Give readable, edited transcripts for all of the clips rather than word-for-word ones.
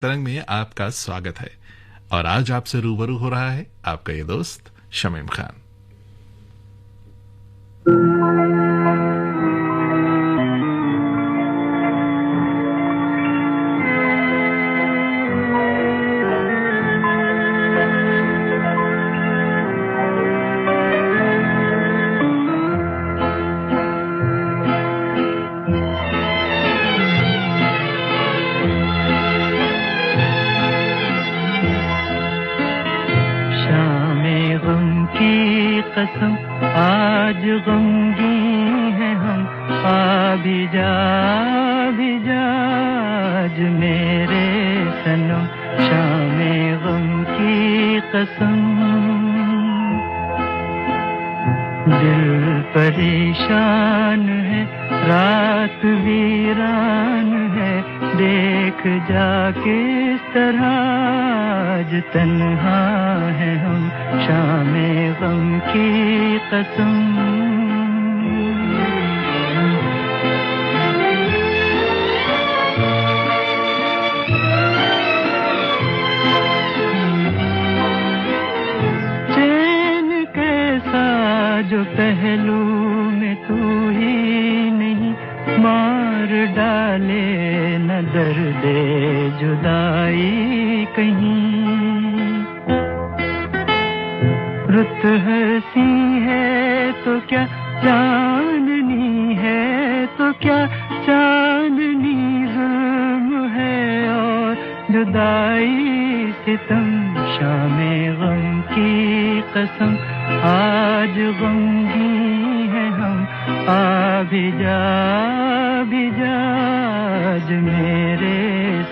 तरंग में आपका स्वागत है और आज आपसे रूबरू हो रहा है आपका ये दोस्त शमीम खान। कसम आज गमगीन है हम, आ भी जा आज मेरे सनम, शामे गम की कसम। दिल परेशान है, रात वीरान है, देख जा किस तरह आज तन्हा है हम, शामे गम की कसम। चैन कैसा जो पहलू में तू ही नहीं, मार डाले न दर्दे जुदाई कहीं। रुत हंसी है तो क्या चांदनी है तो क्या, चांदनी जुल्म है और जुदाई सितम, शामे गम की कसम आज गमगीन है हम, आ भी जा आज मेरे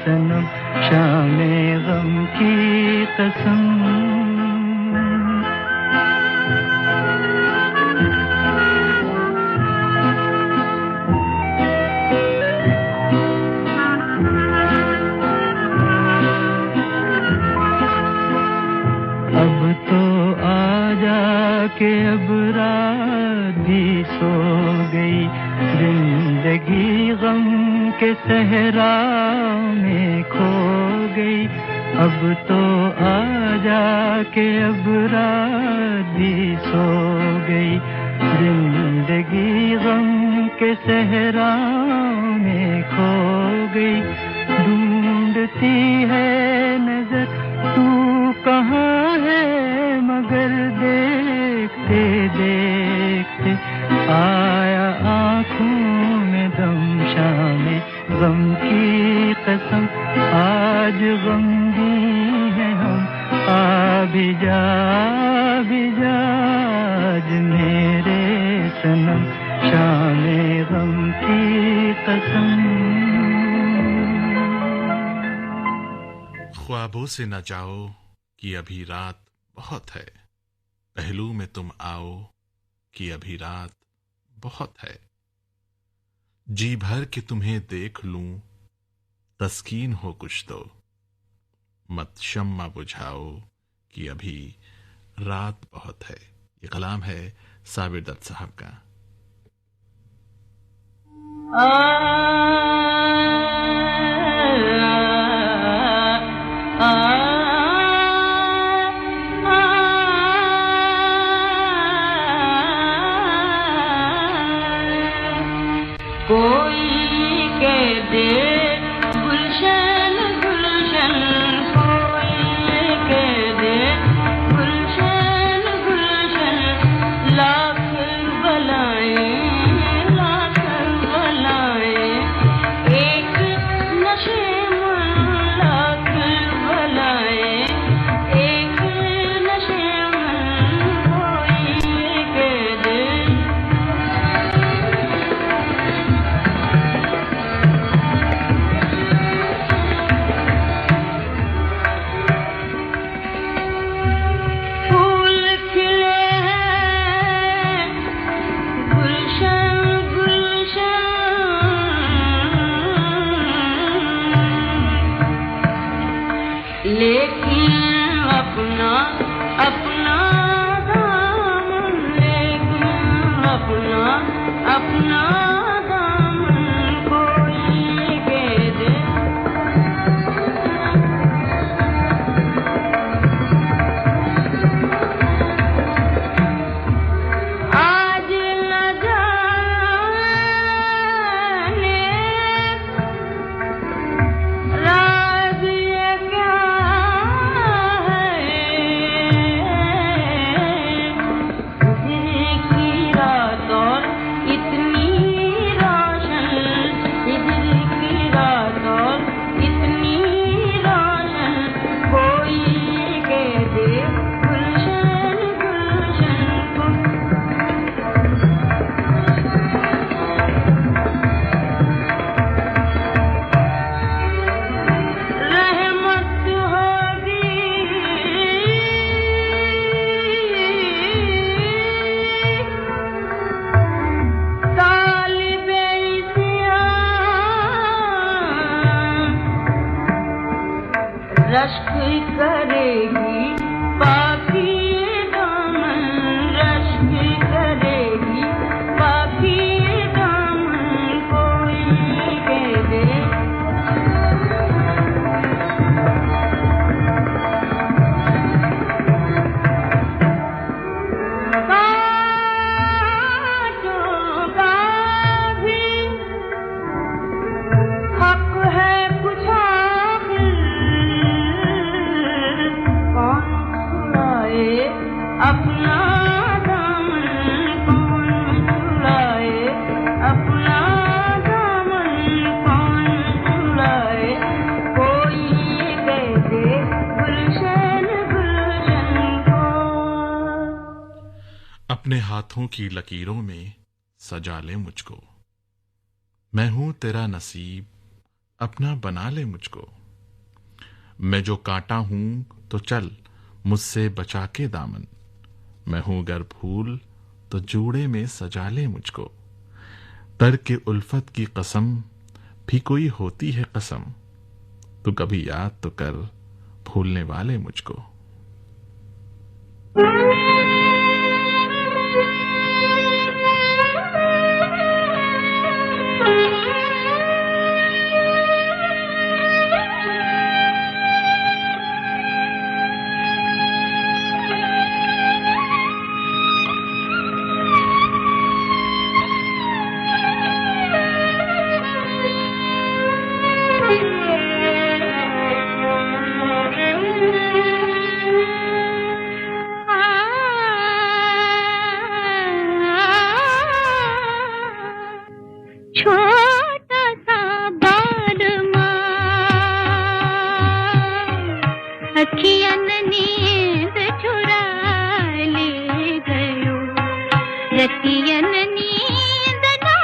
सनम, शामे गम की कसम। अब तो आजा के अब रात भी सो गई, जिंदगी गम के सहरा में खो गई। अब तो आजा के अब रात भी सो गई, जिंदगी गम के सहरा में खो गई। ढूंढती है नजर तू कहाँ है, मगर देखते देखते आया आँखों में दम, शामे गम की कसम आज गमगीन है हम, आ भी जा आज मेरे सनम, शामे गम की कसम। ख्वाबों से न जाओ कि अभी रात बहुत है, पहलू में तुम आओ कि अभी रात बहुत है। जी भर के तुम्हें देख लूं, तस्कीन हो कुछ तो, मत शम्मा बुझाओ कि अभी रात बहुत है। ये कलाम है साबिर दत्त साहब का। कोई कह दे गुलशन गुलशन, कोई कह दे गुलशन गुलशन, लाख बलाएं एक नशे में, लाख बलाएं एक नशे में, कोई कह दे। लेकिन अपना अपना दामन, लेकिन अपना अपना दामन कोई कह दे। रश्क करेगी पापी दामन, रश्क करेगी पापी दामन, कोई कह दे अपना दामन कौन चुराए, अपना दामन कौन चुराए, कोई ये कह दे गुलशन गुलशन को। अपने हाथों की लकीरों में सजा ले मुझको, मैं हूं तेरा नसीब अपना बना ले मुझको, मैं जो कांटा हूं तो चल मुझसे बचा के दामन, मैं हूं गर फूल तो जूड़े में सजा ले मुझको, तर के उल्फत की कसम भी कोई होती है कसम, तू कभी याद तो कर भूलने वाले मुझको। छोटा सा बालमा अखियन नींद चुरा ले गयो, रतियन नींद ना,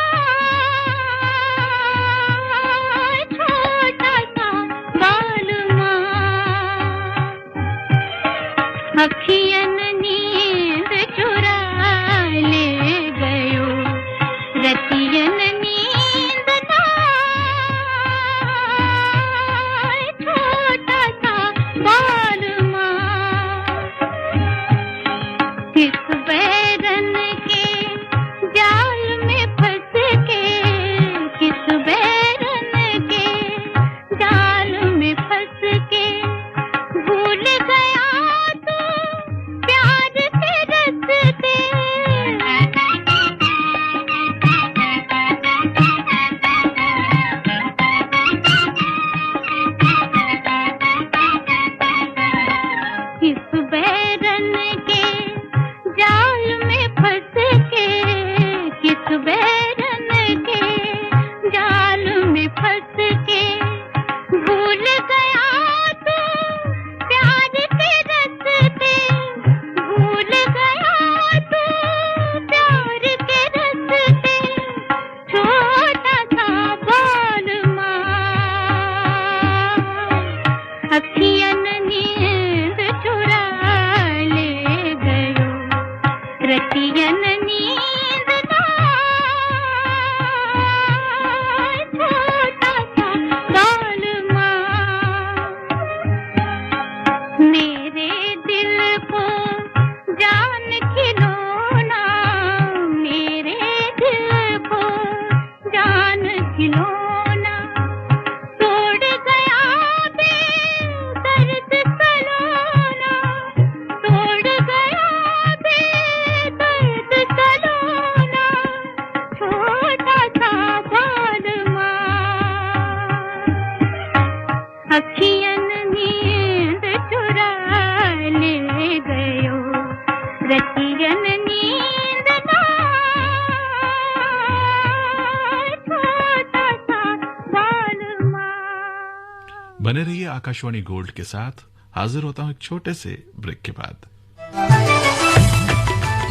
छोटा सा बालमा अखियन नींद चुरा ले गयो, रतियन बने रहिए आकाशवाणी गोल्ड के साथ। हाजिर होता हूं एक छोटे से ब्रेक के बाद।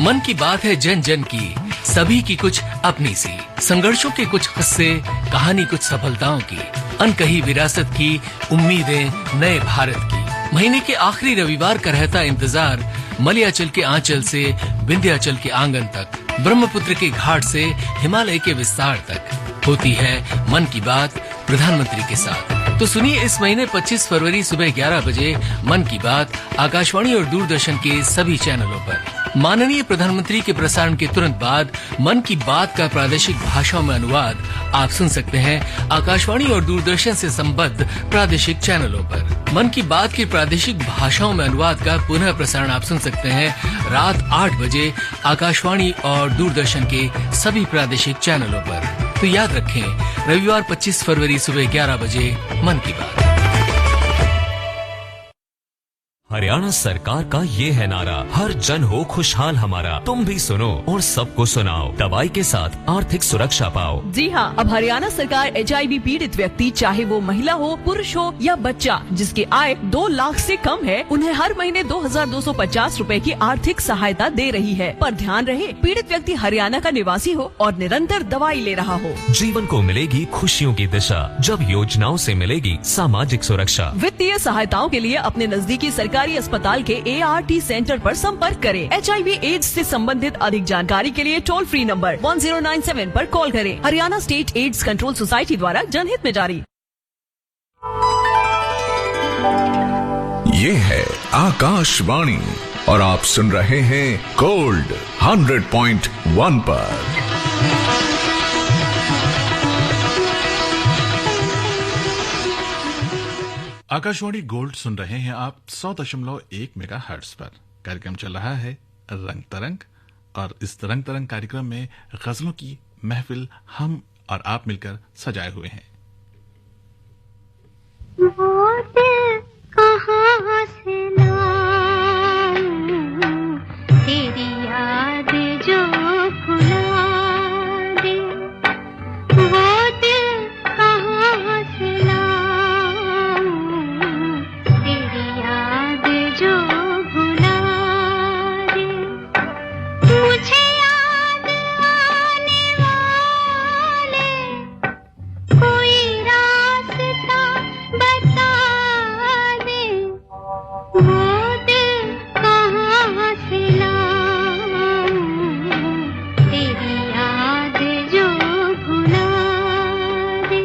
मन की बात है जन जन की, सभी की कुछ अपनी सी, संघर्षों के कुछ किस्से, कहानी कुछ सफलताओं की, अनकही विरासत की, उम्मीदें नए भारत की। महीने के आखिरी रविवार का रहता इंतजार मलयाचल के आंचल से विंध्याचल के आंगन तक, ब्रह्मपुत्र के घाट से हिमालय के विस्तार तक होती है मन की बात प्रधानमंत्री के साथ। तो सुनिए इस महीने 25 फरवरी सुबह 11 बजे मन की बात आकाशवाणी और दूरदर्शन के सभी चैनलों पर। माननीय प्रधानमंत्री के प्रसारण के तुरंत बाद मन की बात का प्रादेशिक भाषाओं में अनुवाद आप सुन सकते हैं आकाशवाणी और दूरदर्शन से संबद्ध प्रादेशिक चैनलों पर। मन की बात के प्रादेशिक भाषाओं में अनुवाद का पुनः प्रसारण आप सुन सकते हैं रात 8 बजे आकाशवाणी और दूरदर्शन के सभी प्रादेशिक चैनलों पर। तो याद रखें रविवार 25 फरवरी सुबह 11 बजे मन की बात। हरियाणा सरकार का ये है नारा, हर जन हो खुशहाल हमारा। तुम भी सुनो और सबको सुनाओ, दवाई के साथ आर्थिक सुरक्षा पाओ। जी हाँ, अब हरियाणा सरकार HIV पीड़ित व्यक्ति चाहे वो महिला हो, पुरुष हो या बच्चा जिसकी आय 2 लाख से कम है, उन्हें हर महीने 2250 रूपए की आर्थिक सहायता दे रही है। पर ध्यान रहे पीड़ित व्यक्ति हरियाणा का निवासी हो और निरंतर दवाई ले रहा हो। जीवन को मिलेगी खुशियों की दिशा जब योजनाओं से मिलेगी सामाजिक सुरक्षा। वित्तीय सहायताओं के लिए अपने नजदीकी सरकारी अस्पताल के ART सेंटर पर संपर्क करें। HIV एड्स से संबंधित अधिक जानकारी के लिए टोल फ्री नंबर 1097 पर कॉल करें। Haryana state AIDS control society द्वारा जनहित में जारी। ये है आकाशवाणी और आप सुन रहे हैं गोल्ड 100.1 पर। आकाशवाणी गोल्ड सुन रहे हैं आप 100.1 मेगाहर्ट्ज पर। कार्यक्रम चल रहा है रंग तरंग और इस रंग तरंग कार्यक्रम में गजलों की महफिल हम और आप मिलकर सजाए हुए हैं। वो दिल कहाँ से लाऊं, तेरी याद जो भुला दे। वो दिल कहाँ से लाऊं, तेरी याद जो भुला दे। मुझे याद आने वाले कोई रास्ता बता दे। वो दिल कहाँ से लाऊं, तेरी याद जो भुला दे।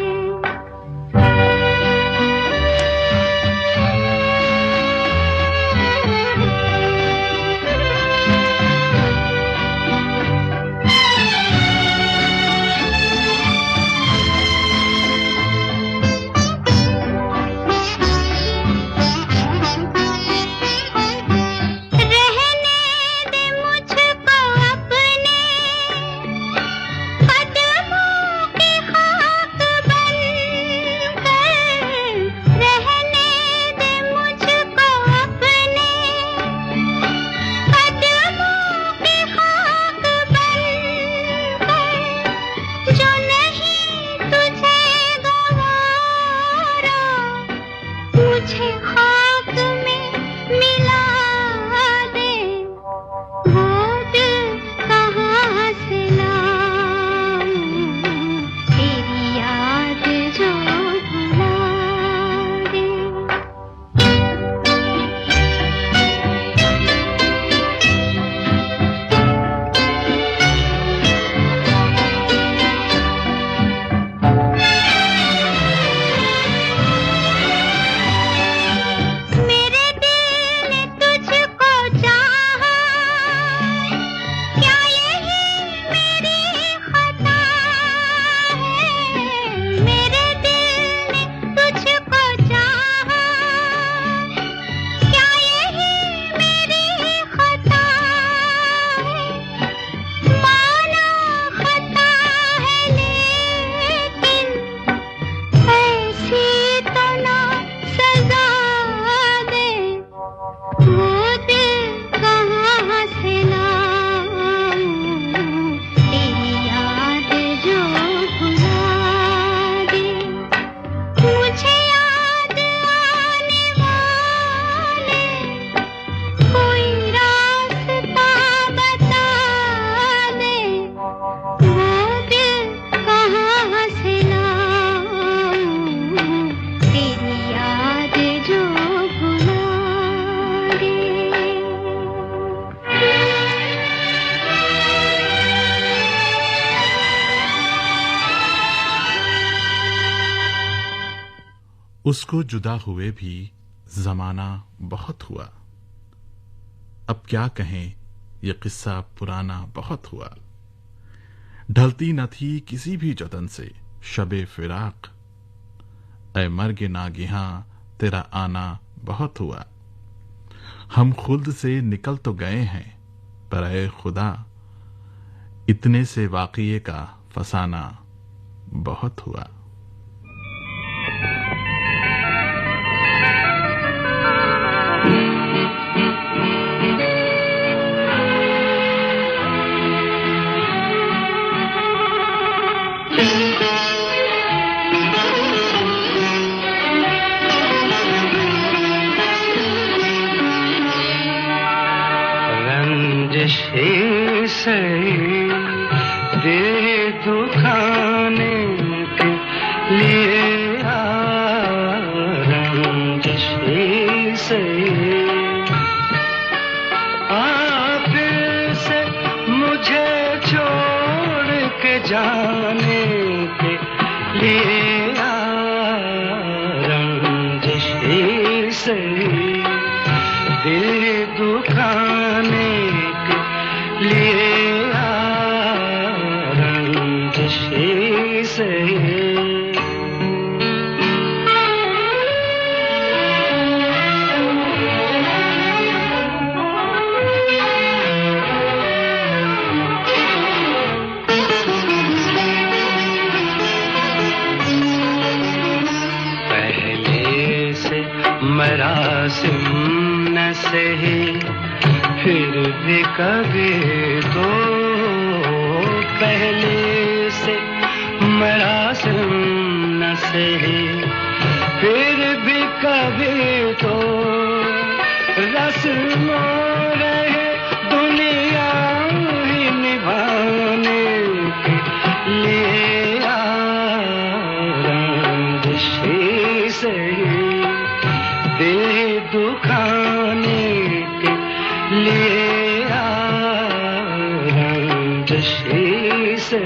रहने दे मुझको अपने कदमों की खाक बनकर। रहने दे मुझको अपने कदमों की खाक बनकर। जो नहीं तुझे गवारा, मुझे खाक में मिला दे। वो दिल कहाँ से लाऊं, तेरी याद जो भुला दे। मेरे दिल ने उसको जुदा हुए भी जमाना बहुत हुआ। अब क्या कहें, ये किस्सा पुराना बहुत हुआ। ढलती न थी किसी भी जतन से शबे फिराक, ऐ मर्गे नागिहां तेरा आना बहुत हुआ। हम खुद से निकल तो गए हैं, पर ऐ खुदा इतने से वाक़िए का फसाना बहुत हुआ। रंजिश से दे दुखाने के लिए रंजिश से आप से मुझे छोड़ के जाने के लिए रंजिश से दिल दुखाने के लिए रंजिश से पहले से मरासिम न सही, फिर भी कभी तो पहले से मरासिम न सही, फिर भी कभी तो रस्मों रहे दुनिया ही निभाने के लिए रंजिश से दिल दुखाने के लिए रंजिश से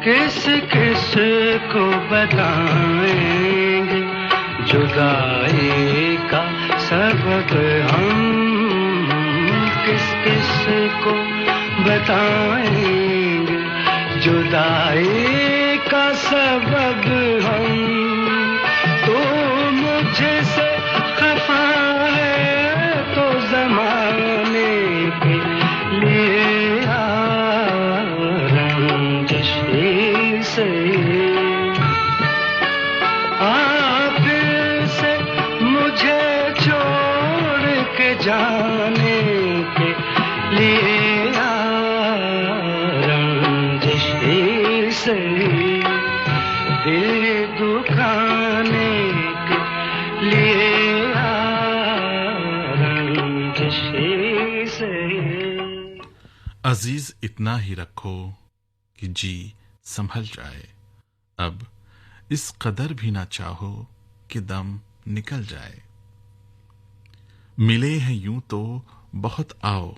किस किस को बताएंगे जुदाई का सबक हम, किस किस को बताएंगे जुदाई का सबक हम। तो मुझसे खफा है तो जमाने के लिए रंजिश से आप से मुझे छोड़ के जाने के लिए रंजिश से दिल दुखाने के लिए रंजिश से। अजीज इतना ही रखो कि जी संभल जाए, अब इस कदर भी ना चाहो कि दम निकल जाए। मिले हैं यूं तो बहुत आओ,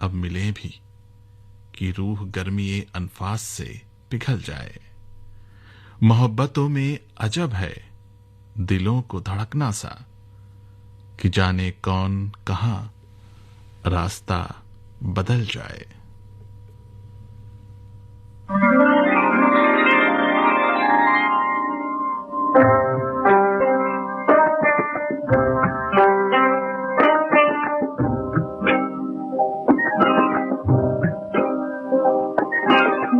अब मिले भी कि रूह गर्मी अनफास से पिघल जाए। मोहब्बतों में अजब है दिलों को धड़कना सा, कि जाने कौन कहां रास्ता बदल जाए।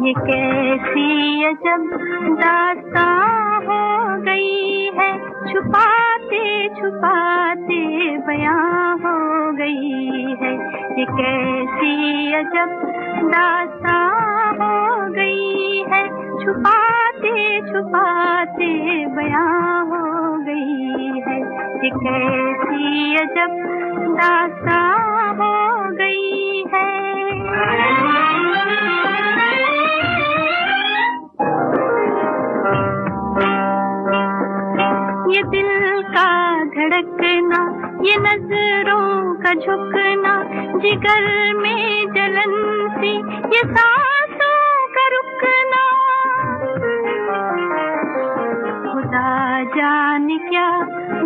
ये कैसी अजब दास्तां हो गई है, छुपाते छुपाते बयां हो गई है। ये कैसी अजब दास्तां हो गई है, छुपाते छुपाते बयां हो गई है। ये कैसी अजब दास्तां हो गई है। ये नजरों का झुकना, जिगर में जलन सी, ये सांसों का रुकना, खुदा जाने क्या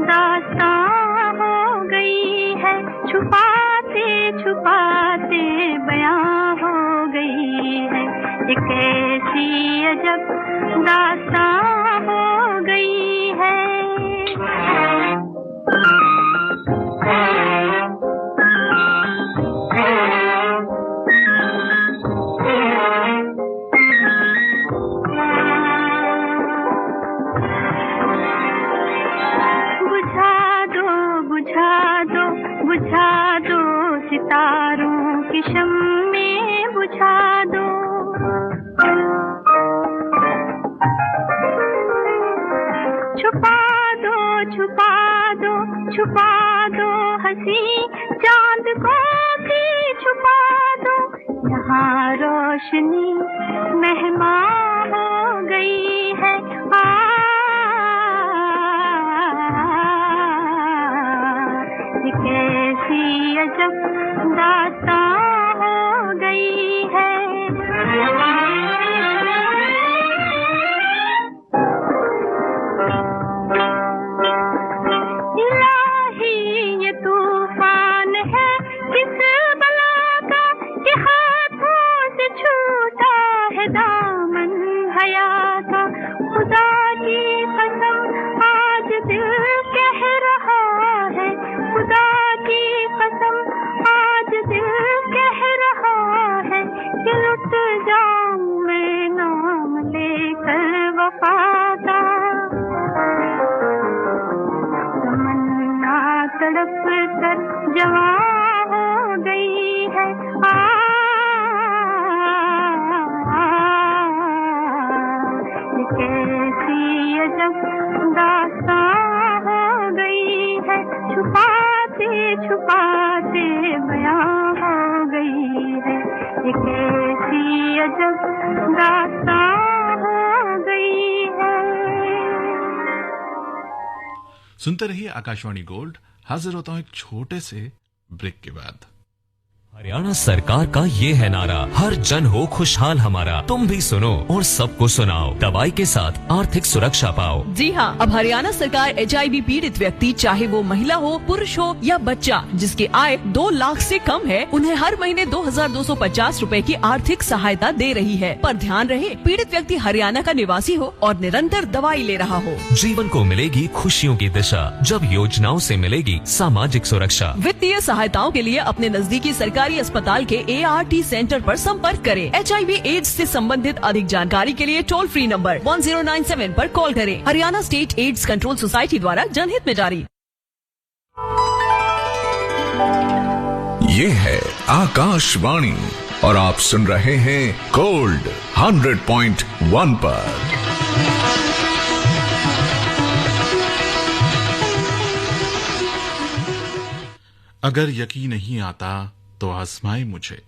दास्तां हो गई है, छुपाते छुपाते बयां हो गई है, एक ऐसी अजब दास्तां हो गई है। बुझा दो सितारों की शम्में, बुझा दो, छुपा दो छुपा दो छुपा दो हंसी चांद को भी छुपा दो, यहाँ रोशनी मेहमान हो गई है। कैसी अजब दास्तां हो गई है। इलाही ये तूफान है किस बला का, कि हाथों से छूटा है दामन हया का, खुदा की कसम आज दिल कह रहा है, खुदा की कसम आज दिल कह रहा है, कि लुट जाऊं मैं नाम लेकर वफा का, तमन्ना तड़प कर जवां हो गई है। कैसी अजब दास्तां हो गई है, छुपाते छुपाते बयां हो गई है, एक ऐसी अजब दास्तां हो गई है। सुनते रहिए आकाशवाणी गोल्ड। हाजिर होता हूं एक छोटे से ब्रेक के बाद। हरियाणा सरकार का ये है नारा, हर जन हो खुशहाल हमारा। तुम भी सुनो और सबको सुनाओ, दवाई के साथ आर्थिक सुरक्षा पाओ। जी हाँ, अब हरियाणा सरकार HIV पीड़ित व्यक्ति, चाहे वो महिला हो, पुरुष हो या बच्चा, जिसकी आय 2 लाख से कम है, उन्हें हर महीने 2250 रूपए की आर्थिक सहायता दे रही है। पर ध्यान रहे, पीड़ित व्यक्ति हरियाणा का निवासी हो और निरंतर दवाई ले रहा हो। जीवन को मिलेगी खुशियों की दिशा, जब योजनाओं से मिलेगी सामाजिक सुरक्षा। वित्तीय सहायताओं के लिए अपने नजदीकी सरकारी अस्पताल के ART सेंटर पर संपर्क करें। HIV एड्स से संबंधित अधिक जानकारी के लिए टोल फ्री नंबर 1097 पर कॉल करें। Haryana state AIDS control society द्वारा जनहित में जारी। ये है आकाशवाणी और आप सुन रहे हैं गोल्ड 100.1 पर। अगर यकीन नहीं आता तो आजमाए मुझे,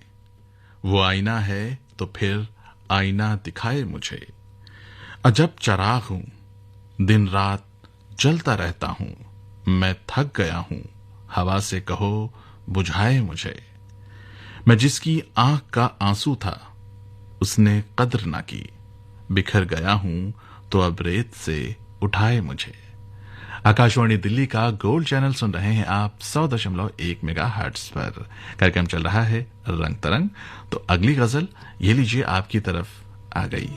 वो आईना है तो फिर आईना दिखाए मुझे। अजब चराग हूं, दिन रात जलता रहता हूं, मैं थक गया हूं, हवा से कहो बुझाए मुझे। मैं जिसकी आंख का आंसू था उसने कद्र ना की, बिखर गया हूं तो अब रेत से उठाए मुझे। आकाशवाणी दिल्ली का गोल्ड चैनल सुन रहे हैं आप 100.1 मेगाहर्ट्ज पर। कार्यक्रम चल रहा है रंग तरंग। तो अगली गजल ये लीजिए आपकी तरफ आ गई।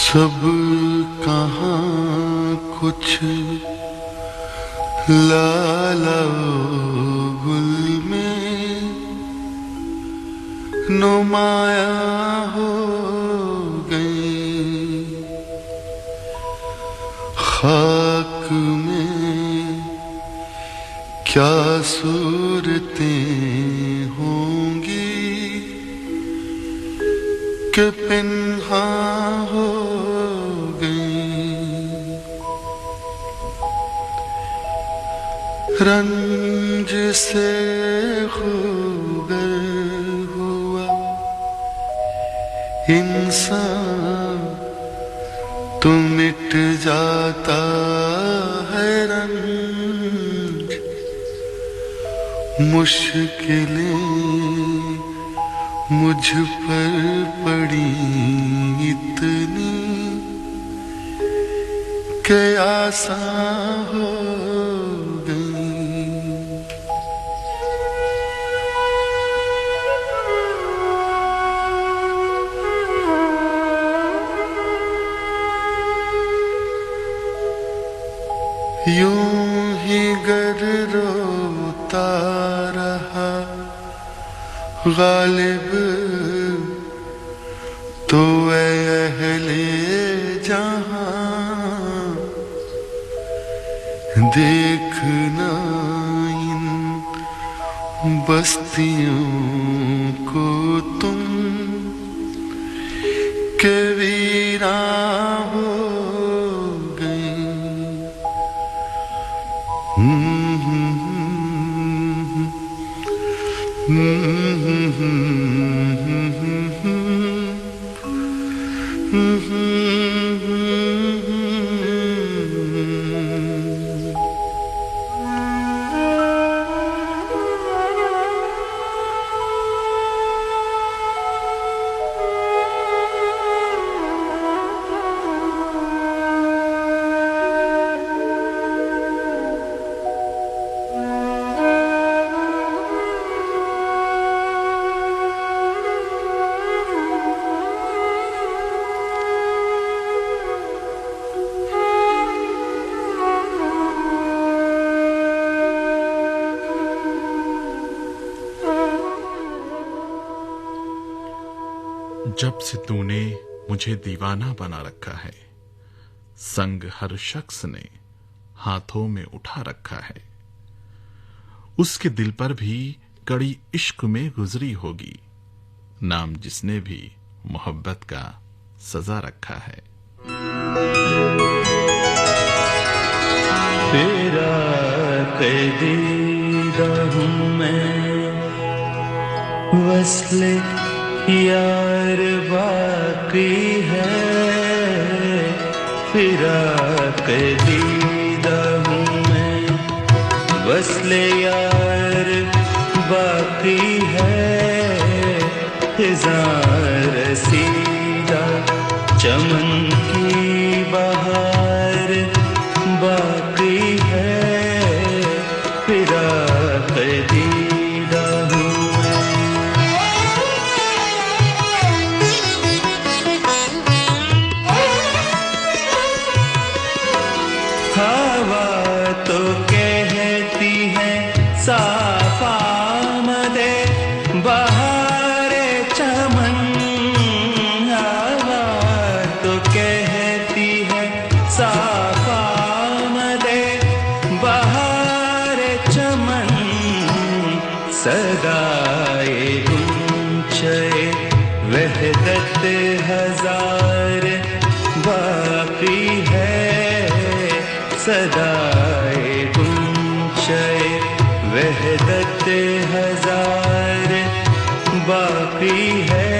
सब कहाँ कुछ लाला नुमाया हो गई खाक में क्या सूरतें होंगी कि पिन्हा हो गई। रंज से खूगर हुआ इंसान तो मिट जाता है रंज। मुश्किलें मुझ पर पड़ी इतनी कि आसान हो गई। यूं ही गर रोता रहा गालिब तो अहले जहां देखना इन बस्तियों को तुम के वीरा हो गई। जब से तूने मुझे दीवाना बना रखा है, संग हर शख्स ने हाथों में उठा रखा है। उसके दिल पर भी कड़ी इश्क में गुजरी होगी, नाम जिसने भी मोहब्बत का सजा रखा है। तेरा क़दीदा हूँ मैं, वस्ले यार बाकी है। फिराक़ दीदा हूँ मैं, वस्ले यार बाकी है। ख़िज़ां रसीदा चमन की बहार बाकी है। फिराक़ दीदा हूँ तो कहती है साफ आमदे बहारे चमन। हवा तो कहती है साफ आमदे बहारे चमन। सदाए गुंचे वहदत हजार बाकी है। सदाए गुंचे वहदत हजार बाकी है।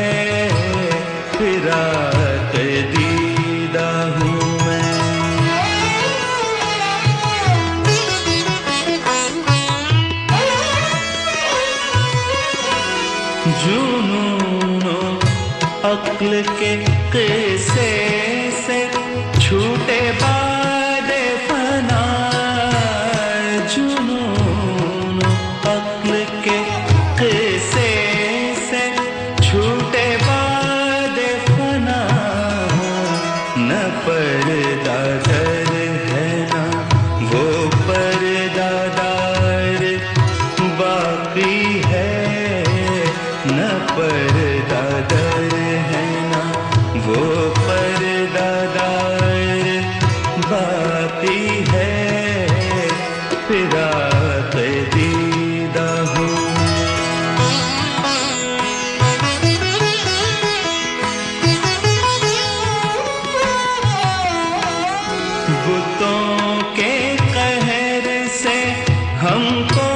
फिराक़ दीदा हूँ मैं। जुनूनो अक्ल के क़िस्से से छूटे बादे फना। जुनून अक्ल के क़िस्से से छूटे बादे फना। न पर्दा दर है ना वो पर्दादार बाकी है। न पर्दा दीदा हूँ। बुतों के कहर से हमको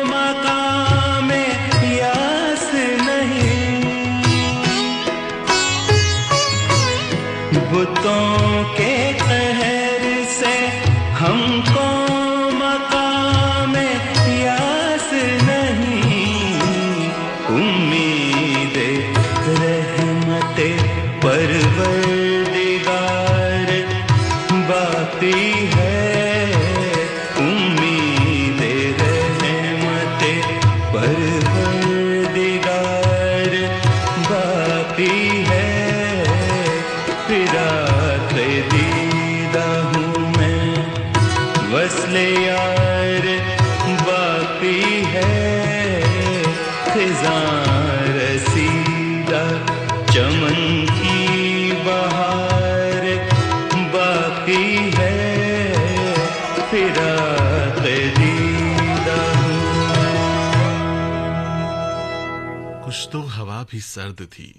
मकामे यास नहीं, बुतों के कहर से हमको मकामे यास नहीं। उम्मीद रहमते परवरदिगार बाती है, उम्मीद रहमते परवरदिगार बाती है। फिराक दीदा हूँ मैं, वस्ले यार बाकी है। खिज़ां रसीदा चमन की बहार बाकी है। फिराक दीदा हूँ। कुछ तो हवा भी सर्द थी,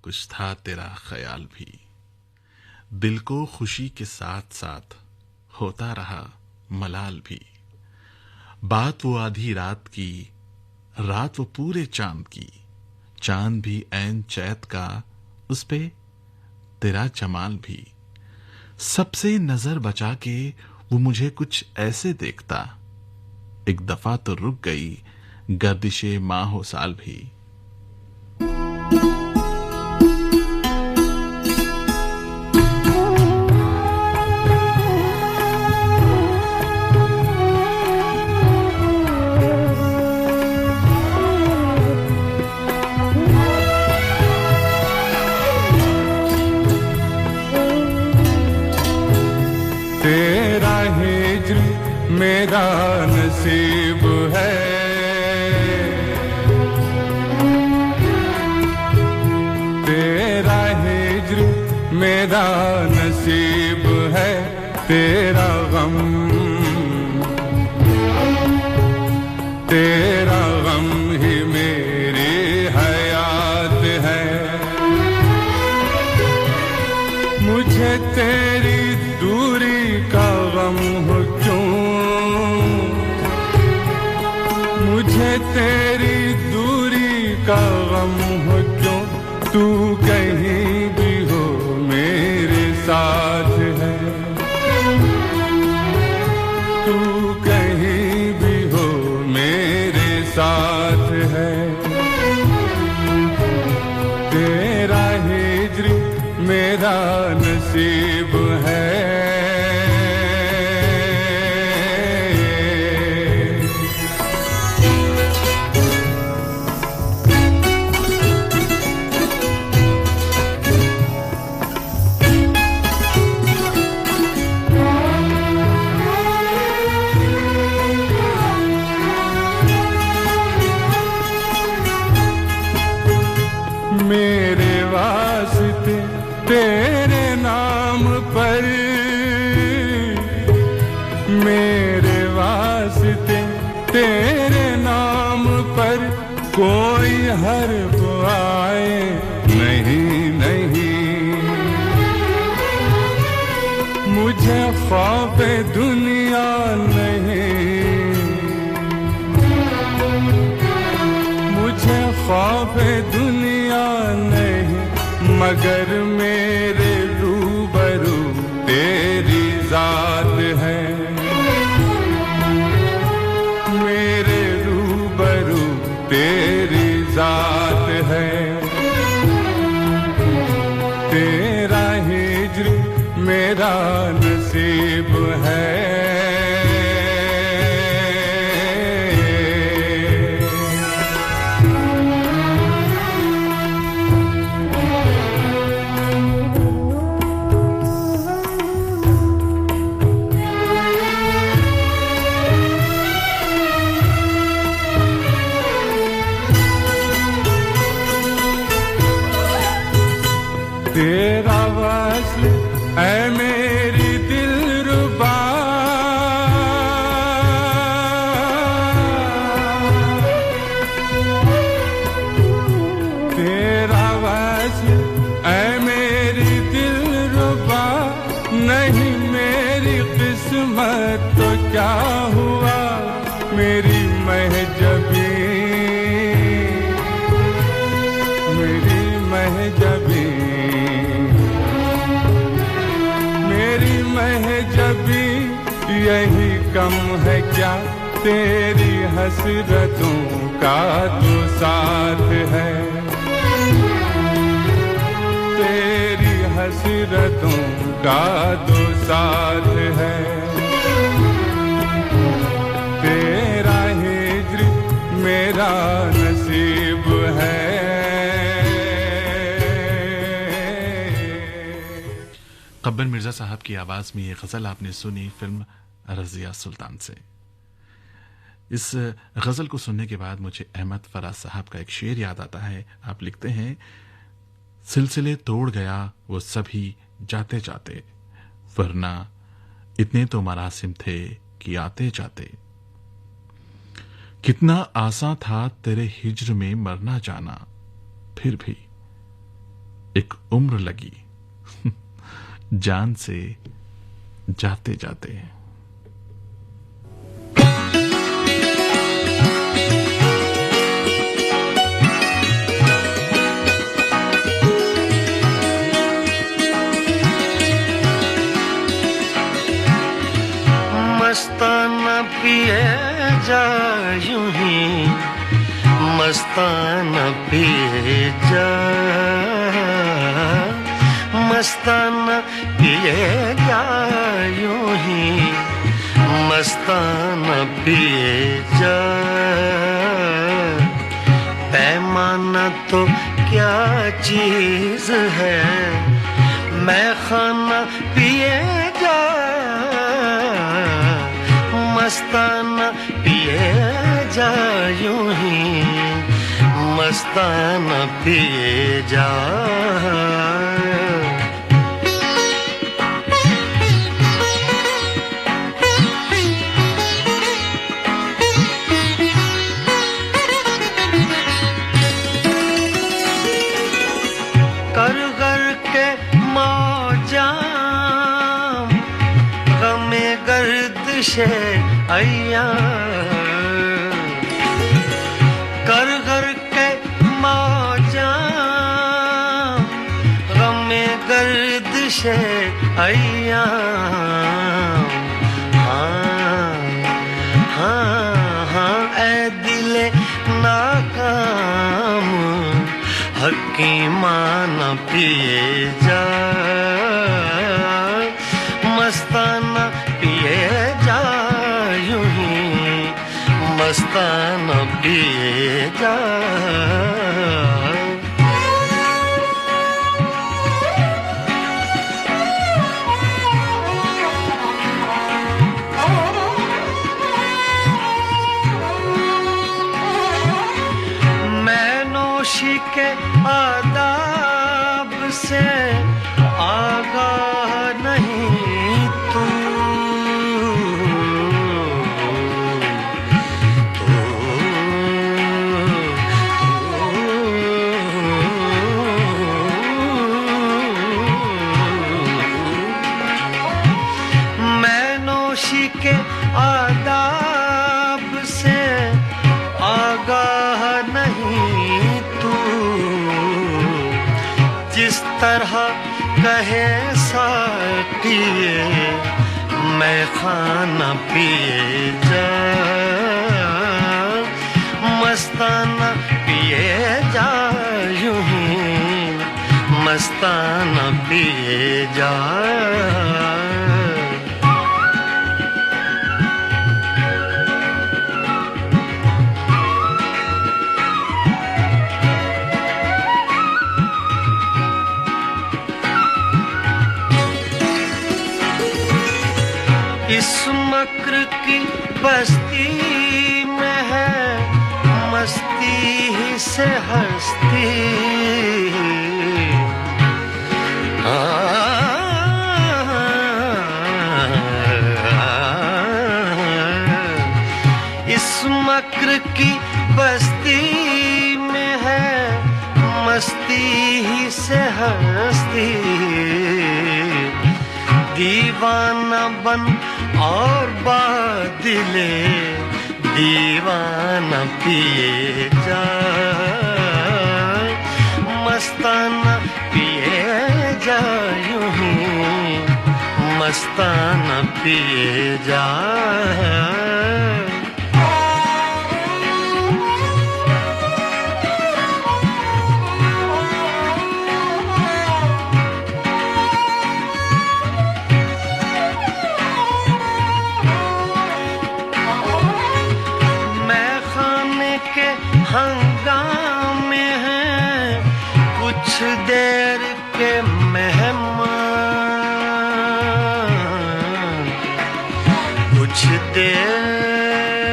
कुछ था तेरा ख्याल भी। दिल को खुशी के साथ साथ होता रहा मलाल भी। बात वो आधी रात की, रात वो पूरे चांद की। चांद भी ऐन चैत का, उस पे तेरा जमाल भी। सबसे नजर बचा के वो मुझे कुछ ऐसे देखता, एक दफा तो रुक गई गर्दिशे माहो साल भी। तेरा हिज्र मेरा नसीब है, तेरा हिज्र मेरा नसीब है। तेरा गम ही मेरी हयात है। मुझे तेरी दूरी का गम हो क्यों, मुझे तेरी दूरी का गम हो क्यों। तू कहीं भी हो मेरे साथ है, तू कहीं भी हो मेरे साथ है। तेरा हिज्र मेरा नसीब है। मेरे वास्ते तेरे नाम पर, मेरे वास्ते तेरे नाम पर कोई हर्फ आए नहीं नहीं। मुझे ख्वाब दुनिया नहीं, मुझे ख्वाब दुनिया नहीं। मगर मेरे रूबरू तेरी जात है, मेरे रूबरू तेरी जात है। तेरा हिज्र मेरा नसीब है। तेरा वस्ल ऐ मेरी दिलरुबा, हुआ मेरी महजबी, मेरी महजबी, मेरी महजबी यही कम है क्या, तेरी हसरतों का तो साथ है, तेरी हसरतों का तो साथ है, तेरा हिज्र मेरा नसीब है। कब्बर मिर्जा साहब की आवाज में ये गजल आपने सुनी फिल्म रज़िया सुल्तान से। इस गजल को सुनने के बाद मुझे अहमद फराज साहब का एक शेर याद आता है। आप लिखते हैं, सिलसिले तोड़ गया वो सभी जाते जाते, वरना इतने तो मरासिम थे कि आते जाते, कितना आसान था तेरे हिज्र में मरना जाना, फिर भी एक उम्र लगी जान से जाते जाते। मस्ताना पिए जा यूं ही, मस्ताना पिए जा, मस्ताना पिए जा यूं ही, मस्ताना पिए जा, पैमाना तो क्या चीज है, मैं खाना पिए जा, मस्ताना पिए जा यूं ही, मस्ताना पिए जा। कर कर के मौजा गमे गर्दिशे अय्या, कर कर के मौजा गमे गर्दिशे अय्या, हाँ हाँ हाँ ऐ दिले नाकाम हकीमाना पिए जा, मस्ताना पिए जा यूं ही, मस्ताना पिए जा। मैं नोशी के आदाब से आगाह नहीं तू, मैं नोशी के आदाब से आगाह नहीं तू, जिस तरह कहे साकिए मैं खाना पिए जा, मस्ताना पिए जा यूं ही, मस्ताना पिए जा। इस मक्र की बस्ती में है मस्ती ही से हस्ती, इस मक्र की बस्ती में है मस्ती ही से हस्ती, दीवाना बन और बादले दीवाना पिए जाए, मस्ताना पिए जाए, यूं ही मस्ताना पिए जाए। हंगामे हैं कुछ देर के मेहमान, कुछ देर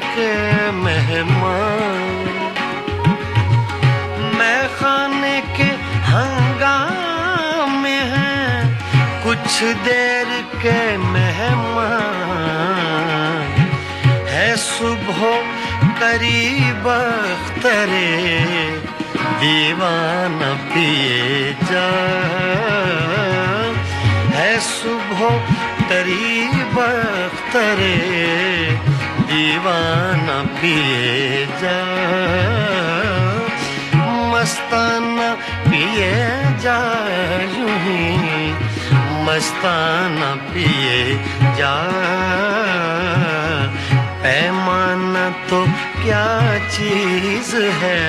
के मेहमान। मैं खाने के हंगामे हैं कुछ देर के मेहमान, है सुबह करीब अख्तरे दीवाना पिए जाए, है सुबह करीब अख्तरे दीवाना पिए जाए, मस्ताना पिए जाए, यूं ही मस्ताना पिए जाए। पैमाना तो क्या चीज है,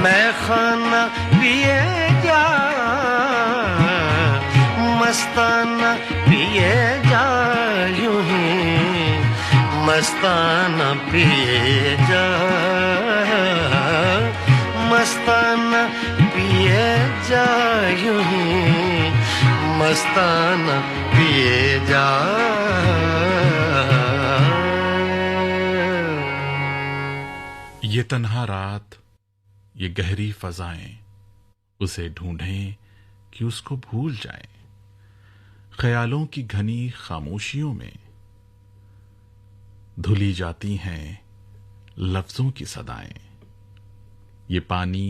मैं खाना पिए जा, मस्ताना पिए जा, यूं ही मस्ताना पिए जा, मस्ताना पिए जा, यूं ही मस्ताना पिए जा। ये तन्हा रात, ये गहरी फजाएं, उसे ढूंढें कि उसको भूल जाएं। ख्यालों की घनी खामोशियों में धुली जाती हैं लफ्जों की सदाएं। ये पानी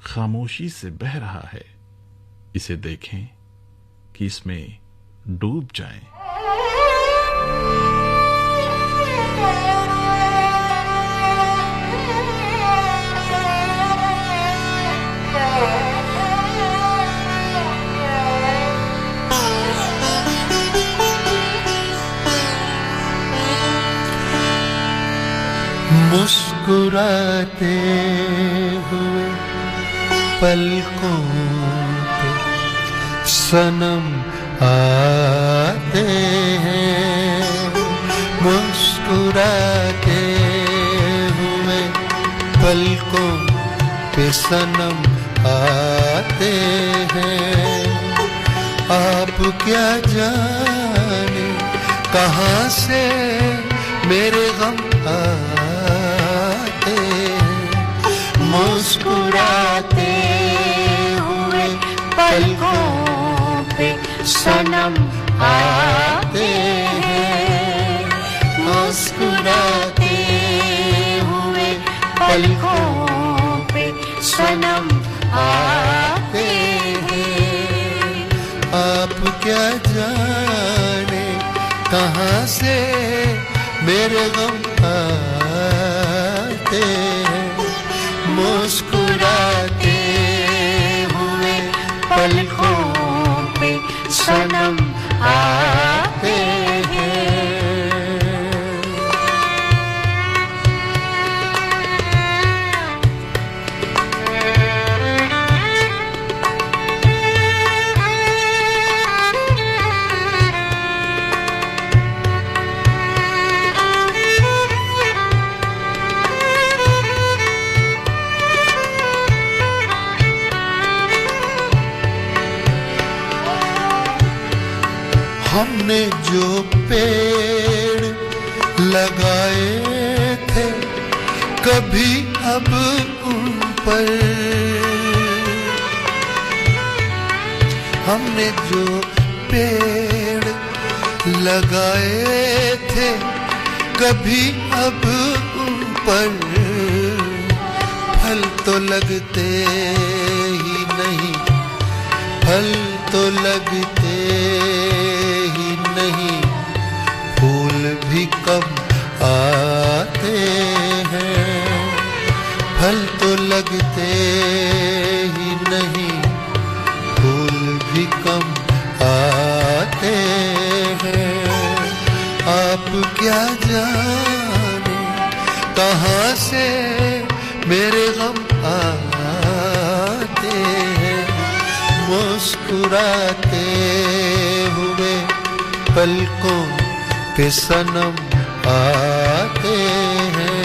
खामोशी से बह रहा है, इसे देखें कि इसमें डूब जाएं। मुस्कुराते हुए पलकों पे सनम आते हैं, मुस्कुराते हुए पलकों पे सनम आते हैं। आप क्या जाने कहाँ से मेरे गम आते हैं, मुस्कुराते हुए पलकों पे सनम आते हैं, मुस्कुराते हुए पलकों पे सनम आते हैं। आप क्या जाने कहाँ से मेरे गम आते हैं, मुस्कुराते हुए पलकों पे सनम आते हैं। हमने जो पेड़ लगाए थे कभी अब उन पर, हमने जो पेड़ लगाए थे कभी अब उन पर फल तो लगते ही नहीं, फल तो लगते जाने कहाँ से मेरे गम आते हैं, मुस्कुराते हुए पलकों पे सनम आते हैं।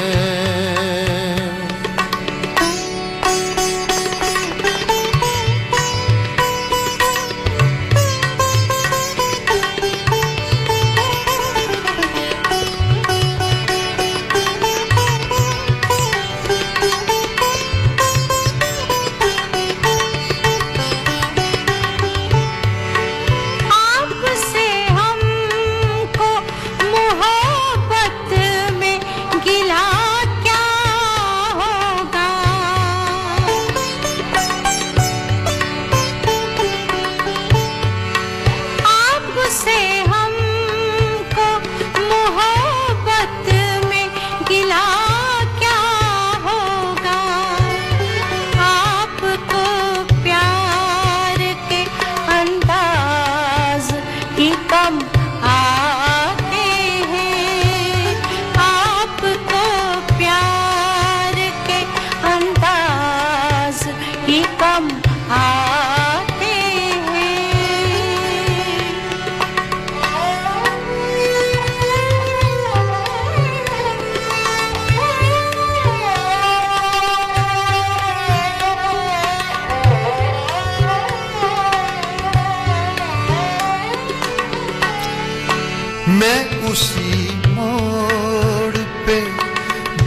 मैं उसी मोड़ पे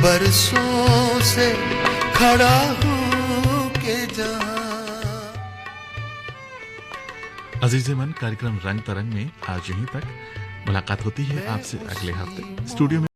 बरसों से खड़ा हूँ के जहाँ। अजीज़े मन, कार्यक्रम रंग तरंग में आज यहीं तक। मुलाकात होती है आपसे अगले हफ्ते स्टूडियो में।